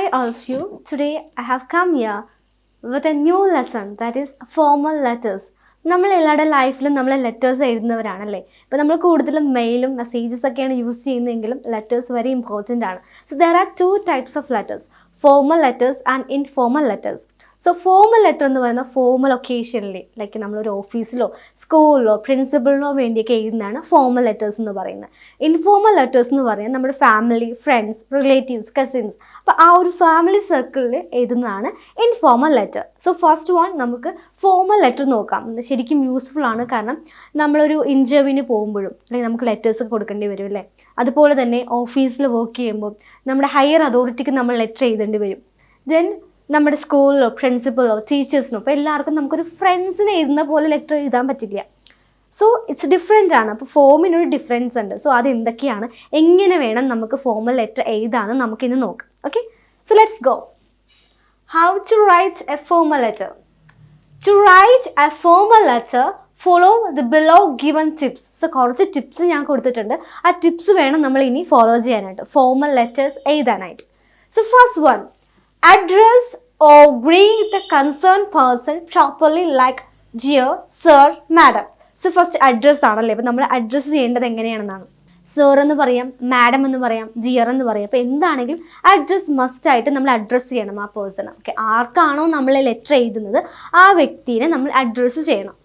Hi all of you. Today I have come here with a new lesson that is formal letters. നമ്മൾ എല്ലാവരുടെ ലൈഫിലും നമ്മൾ letters എഴുതുന്നവരാണല്ലേ. ഇപ്പോൾ നമ്മൾ കൂടുതലും മെയിലും മെസ്സേജസ് ഒക്കെയാണ് യൂസ് ചെയ്യുന്നതെങ്കിലും ലെറ്റേഴ്സ് വെരി ഇമ്പോർട്ടൻ്റ് ആണ്. So there are two types of letters, formal letters and informal letters. So formal letter എന്ന് പറയുന്നത് ഫോർമൽ ഒക്കേഷനിൽ ലൈക്ക് നമ്മളൊരു ഓഫീസിലോ സ്കൂളിലോ പ്രിൻസിപ്പളിനോ വേണ്ടിയൊക്കെ എഴുതുന്നതാണ് ഫോർമൽ ലെറ്റേഴ്സ് എന്ന് പറയുന്നത്. ഇൻഫോർമൽ ലെറ്റേഴ്സ് എന്ന് പറയുന്നത് നമ്മുടെ ഫാമിലി, ഫ്രണ്ട്സ്, റിലേറ്റീവ്സ്, കസിൻസ്, അപ്പോൾ ആ ഒരു ഫാമിലി സർക്കിളിൽ എഴുതുന്നതാണ് informal letter. So first one നമുക്ക് ഫോർമൽ ലെറ്റർ നോക്കാം. ശരിക്കും യൂസ്ഫുൾ ആണ്, കാരണം നമ്മളൊരു ഇൻ്റർവ്യൂവിന് പോകുമ്പോഴും അല്ലെങ്കിൽ നമുക്ക് ലെറ്റേഴ്സ് കൊടുക്കേണ്ടി വരും അല്ലേ. അതുപോലെ തന്നെ ഓഫീസിൽ വർക്ക് ചെയ്യുമ്പോൾ നമ്മുടെ ഹയർ അതോറിറ്റിക്ക് നമ്മൾ ലെറ്റർ എഴുതേണ്ടി വരും. ദെൻ നമ്മുടെ സ്കൂളിലോ പ്രിൻസിപ്പലോ ടീച്ചേഴ്സിനോ ഇപ്പോൾ എല്ലാവർക്കും നമുക്കൊരു ഫ്രണ്ട്സിന് എഴുതുന്ന പോലെ ലെറ്റർ എഴുതാൻ പറ്റില്ല. സോ ഇറ്റ്സ് ഡിഫറെൻ്റ് ആണ്. അപ്പോൾ ഫോമിനൊരു ഡിഫറൻസ് ഉണ്ട്. സോ അത് എന്തൊക്കെയാണ്, എങ്ങനെ വേണം നമുക്ക് ഫോർമൽ ലെറ്റർ എഴുതാമെന്ന് നമുക്കിന്ന് നോക്കാം. Okay, so let's go. How to write a formal letter. To write a formal letter follow the below given tips. So കുറച്ച് ടിപ്സ് ഞാൻ കൊടുത്തിട്ടുണ്ട്. ആ ടിപ്സ് വേണം നമ്മൾ ഇനി ഫോളോ ചെയ്യാനായിട്ട് ഫോർമൽ ലെറ്റേഴ്സ് എഴുതാനായിട്ട്. So first one, address or greet the concerned person properly like dear, sir, madam. So first address ആണല്ലേ. അപ്പോൾ നമ്മൾ അഡ്രസ്സ് ചെയ്യേണ്ടത് എങ്ങനെയാണെന്നാണ്. സർ എന്ന് പറയാം, മാഡം എന്ന് പറയാം, ജിയർ എന്ന് പറയാം. അപ്പോൾ എന്താണെങ്കിലും അഡ്രസ്സ് മസ്റ്റായിട്ട് നമ്മൾ അഡ്രസ്സ് ചെയ്യണം ആ പേഴ്സണെ. ഓക്കെ, ആർക്കാണോ നമ്മൾ ലെറ്റർ എഴുതുന്നത് ആ വ്യക്തിനെ നമ്മൾ അഡ്രസ്സ് ചെയ്യണം.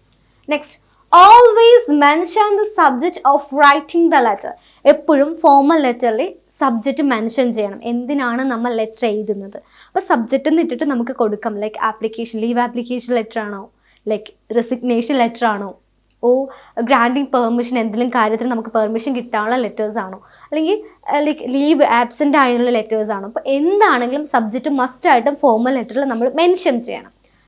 Next, always mention the subject of writing the letter. എപ്പോഴും ഫോർമൽ ലെറ്ററിൽ സബ്ജക്റ്റ് മെൻഷൻ ചെയ്യണം, എന്തിനാണ് നമ്മൾ ലെറ്റർ എഴുതുന്നത്. അപ്പോൾ സബ്ജക്റ്റ് എന്ന് ഇട്ടിട്ട് നമുക്ക് കൊടുക്കാം. Like application, leave application letter ആണോ, ലൈക്ക് റെസിഗ്നേഷൻ ലെറ്റർ ആണോ, ഗ്രാൻഡിങ് പെർമിഷൻ, എന്തെങ്കിലും കാര്യത്തിന് നമുക്ക് പെർമിഷൻ കിട്ടാനുള്ള ലെറ്റേഴ്സ് ആണോ, അല്ലെങ്കിൽ ലൈക്ക് ലീവ് ആബ്സെൻ്റ് ആയുള്ള ലെറ്റേഴ്സ് ആണോ. അപ്പോൾ എന്താണെങ്കിലും സബ്ജക്റ്റ് മസ്റ്റായിട്ടും ഫോർമൽ ലെറ്ററിൽ നമ്മൾ മെൻഷൻ ചെയ്യണം.